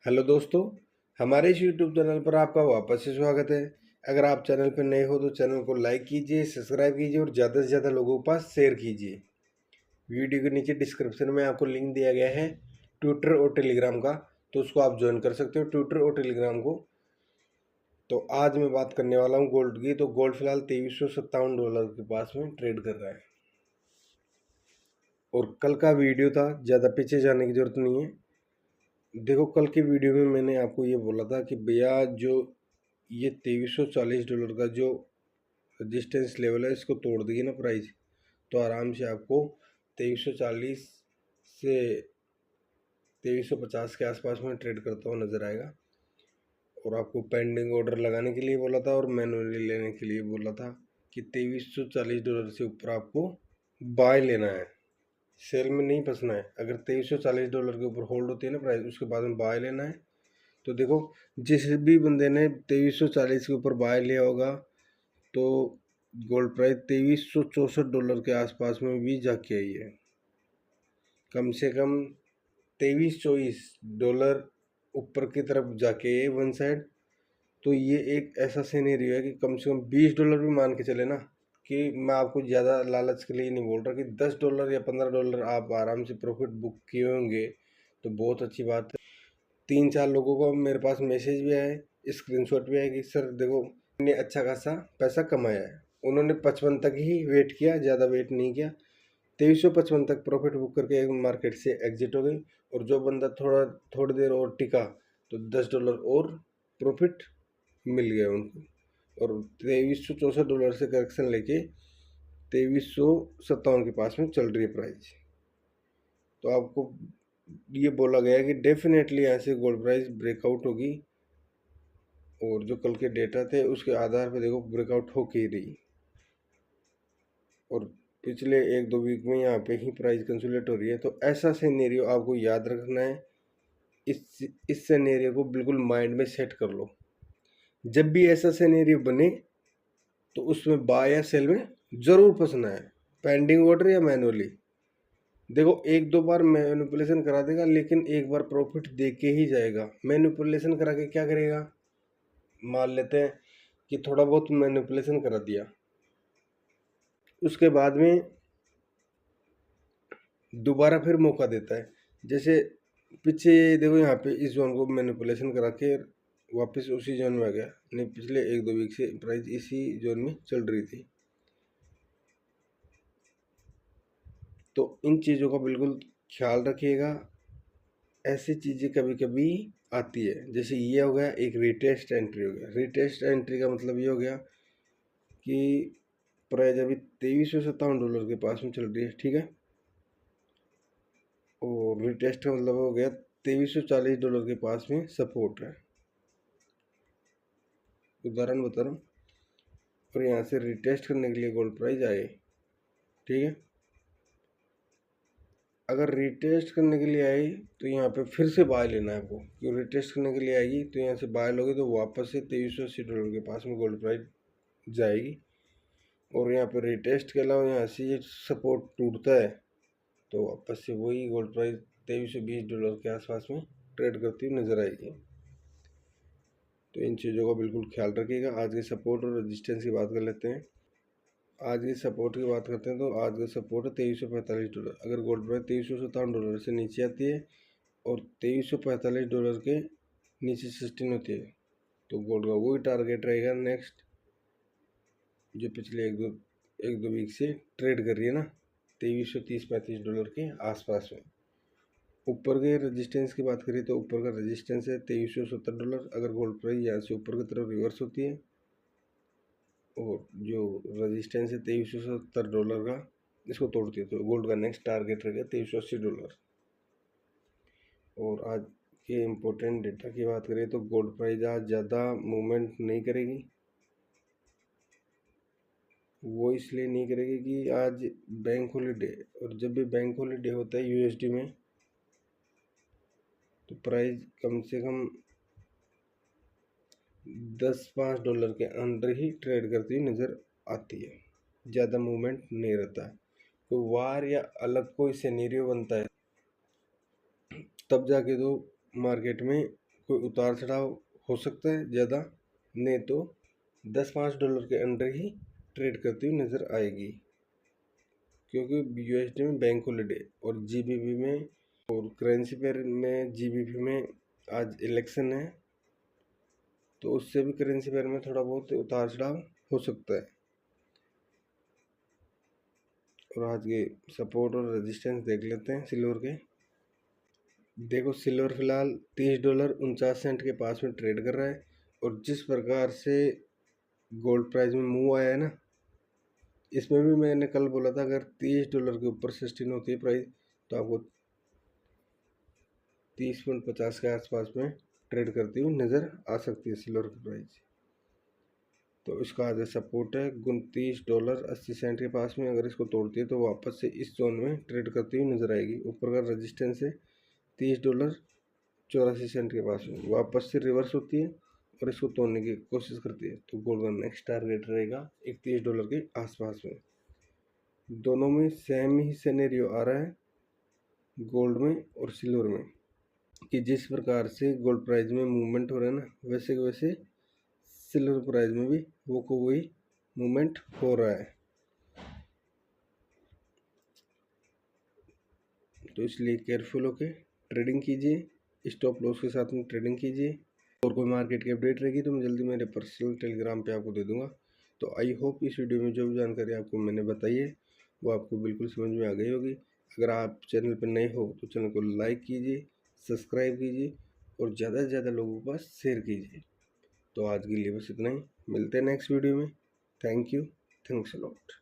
Hello दोस्तों, हमारे इस यूट्यूब चैनल पर आपका वापस से स्वागत है। अगर आप चैनल पर नए हो तो चैनल को लाइक कीजिए, सब्सक्राइब कीजिए और ज़्यादा से ज़्यादा लोगों के पास शेयर कीजिए। वीडियो के नीचे डिस्क्रिप्शन में आपको लिंक दिया गया है ट्विटर और टेलीग्राम का, तो उसको आप ज्वाइन कर सकते हो, ट्विटर और टेलीग्राम को। तो आज मैं बात करने वाला हूँ गोल्ड की। तो गोल्ड फिलहाल $2357 के पास में ट्रेड कर रहा है। और कल का वीडियो था, ज़्यादा पीछे जाने की ज़रूरत नहीं है। देखो, कल की वीडियो में मैंने आपको ये बोला था कि भैया जो ये $2340 का जो रजिस्टेंस लेवल है, इसको तोड़ देगी ना प्राइस, तो आराम से आपको 2340 से 2350 के आसपास में ट्रेड करता हुआ नज़र आएगा। और आपको पेंडिंग ऑर्डर लगाने के लिए बोला था और मैनुअली लेने के लिए बोला था कि $2340 से ऊपर आपको बाय लेना है, सेल में नहीं फंसना है। अगर $2340 के ऊपर होल्ड होती है ना प्राइस, उसके बाद में बाय लेना है। तो देखो, जिस भी बंदे ने 2340 के ऊपर बाय लिया होगा तो गोल्ड प्राइस $2364 के आसपास में भी जाके आई है। कम से कम 23-24 ऊपर की तरफ जाके वन साइड। तो ये एक ऐसा सिनेरियो है कि कम से कम $20 भी मान के चले ना, कि मैं आपको ज़्यादा लालच के लिए नहीं बोल रहा कि $10 या $15 आप आराम से प्रॉफिट बुक किए होंगे तो बहुत अच्छी बात है। 3-4 लोगों को मेरे पास मैसेज भी आए, स्क्रीनशॉट भी आए कि सर देखो, मैंने अच्छा खासा पैसा कमाया है। उन्होंने 55 तक ही वेट किया, ज़्यादा वेट नहीं किया। 2355 तक प्रॉफिट बुक करके एक मार्केट से एग्जिट हो गई। और जो बंदा थोड़ी देर और टिका तो $10 और प्रॉफिट मिल गया उनको। और $2364 से करेक्शन लेके 2357 के पास में चल रही है प्राइस। तो आपको ये बोला गया है कि डेफिनेटली यहाँ से गोल्ड प्राइस ब्रेकआउट होगी। और जो कल के डेटा थे उसके आधार पर देखो ब्रेकआउट हो के ही रही। और पिछले 1-2 वीक में यहाँ पे ही प्राइस कंसोलिडेट हो रही है। तो ऐसा सिनेरियो आपको याद रखना है। इस सिनेरियो को बिल्कुल माइंड में सेट कर लो। जब भी ऐसा सिनेरियो बने तो उसमें बाय या सेल में ज़रूर फंसना है, पेंडिंग ऑर्डर या मैनुअली। देखो, 1-2 बार मैनिपुलेशन करा देगा, लेकिन एक बार प्रॉफिट दे के ही जाएगा। मैनिपुलेशन करा के क्या करेगा, मान लेते हैं कि थोड़ा बहुत मैनिपुलेशन करा दिया, उसके बाद में दोबारा फिर मौका देता है। जैसे पीछे देखो, यहाँ पे इस जोन को मैनिपुलेशन करा के वापस उसी जोन में आ गया। नहीं, पिछले 1-2 वीक से प्राइस इसी जोन में चल रही थी। तो इन चीज़ों का बिल्कुल ख्याल रखिएगा। ऐसी चीज़ें कभी कभी आती है। जैसे ये हो गया, एक रिटेस्ट एंट्री हो गया। रिटेस्ट एंट्री का मतलब ये हो गया कि प्राइस अभी $2357 के पास में चल रही है, ठीक है। और रिटेस्ट का मतलब हो गया $2340 के पास में सपोर्ट है, उदाहरण बता रहा हूँ। और यहाँ से रिटेस्ट करने के लिए गोल्ड प्राइस आए, ठीक है। अगर रिटेस्ट करने के लिए आई तो यहाँ पे फिर से बाय लेना है आपको, क्योंकि रिटेस्ट करने के लिए आएगी तो यहाँ से बाय लोगे तो वापस से $2380 के पास में गोल्ड प्राइस जाएगी। और यहाँ पे रिटेस्ट के अलावा यहाँ से ये सपोर्ट टूटता है तो वापस से वही गोल्ड प्राइस $2320 के आसपास में ट्रेड करती हुई नज़र आएगी। तो इन चीज़ों का बिल्कुल ख्याल रखिएगा। आज के सपोर्ट और रेजिस्टेंस की बात कर लेते हैं। आज की सपोर्ट की बात करते हैं तो आज का सपोर्ट है $2345। अगर गोल्ड प्राइस $2357 से नीचे आती है और $2345 के नीचे सस्टेन होती है तो गोल्ड का वही टारगेट रहेगा नेक्स्ट, जो पिछले एक दो वीक से ट्रेड कर रही है ना, $2330-35 के आसपास में। ऊपर के रेजिस्टेंस की बात करें तो ऊपर का रेजिस्टेंस है $2370। अगर गोल्ड प्राइस यहाँ से ऊपर की तरफ रिवर्स होती है और जो रेजिस्टेंस है $2370 का, इसको तोड़ती है तो गोल्ड का नेक्स्ट टारगेट रहेगा $2380। और आज के इम्पोर्टेंट डेटा की बात करें तो गोल्ड प्राइस आज ज़्यादा मूवमेंट नहीं करेगी। वो इसलिए नहीं करेगी कि आज बैंक हॉलीडे, और जब भी बैंक हॉलीडे होता है यूएसडी में तो प्राइस कम से कम $10-5 के अंदर ही ट्रेड करती हुई नज़र आती है। ज़्यादा मूवमेंट नहीं रहता है। तो वार या अलग कोई सिनेरियो बनता है तब जाके तो मार्केट में कोई उतार चढ़ाव हो सकता है ज़्यादा, नहीं तो $10-5 के अंडर ही ट्रेड करती हुई नज़र आएगी, क्योंकि यूएसडी में बैंक हॉलीडे और जीबीपी में और करेंसी पेयर में जीबीपी में आज इलेक्शन है, तो उससे भी करेंसी पेयर में थोड़ा बहुत उतार चढ़ाव हो सकता है। और आज के सपोर्ट और रेजिस्टेंस देख लेते हैं सिल्वर के। देखो सिल्वर फिलहाल $30.49 के पास में ट्रेड कर रहा है, और जिस प्रकार से गोल्ड प्राइस में मूव आया है ना, इसमें भी मैंने कल बोला था अगर $30 के ऊपर सस्टेन होती है प्राइस तो आपको 30.50 के आसपास में ट्रेड करती हुई नज़र आ सकती है सिल्वर की प्राइस। तो इसका आज सपोर्ट है $29.80 के पास में, अगर इसको तोड़ती है तो वापस से इस जोन में ट्रेड करती हुई नज़र आएगी। ऊपर का रेजिस्टेंस है $30.84 के पास में, वापस से रिवर्स होती है और इसको तोड़ने की कोशिश करती है तो गोल्ड का नेक्स्ट टारगेट रहेगा $31 के आसपास में। दोनों में सेम ही सिनेरियो आ रहा है गोल्ड में और सिल्वर में, कि जिस प्रकार से गोल्ड प्राइस में मूवमेंट हो रहा है ना, वैसे वैसे सिल्वर प्राइस में भी वो को वही मूवमेंट हो रहा है। तो इसलिए केयरफुल होके ट्रेडिंग कीजिए, स्टॉप लॉस के साथ में ट्रेडिंग कीजिए। और कोई मार्केट की अपडेट रहेगी तो मैं जल्दी मेरे पर्सनल टेलीग्राम पे आपको दे दूंगा। तो आई होप इस वीडियो में जो भी जानकारी आपको मैंने बताई है वो आपको बिल्कुल समझ में आ गई होगी। अगर आप चैनल पर नए हो तो चैनल को लाइक कीजिए, सब्सक्राइब कीजिए और ज़्यादा से ज़्यादा लोगों के पास शेयर कीजिए। तो आज के लिए बस इतना ही, मिलते हैं नेक्स्ट वीडियो में। Thank you, thanks a lot.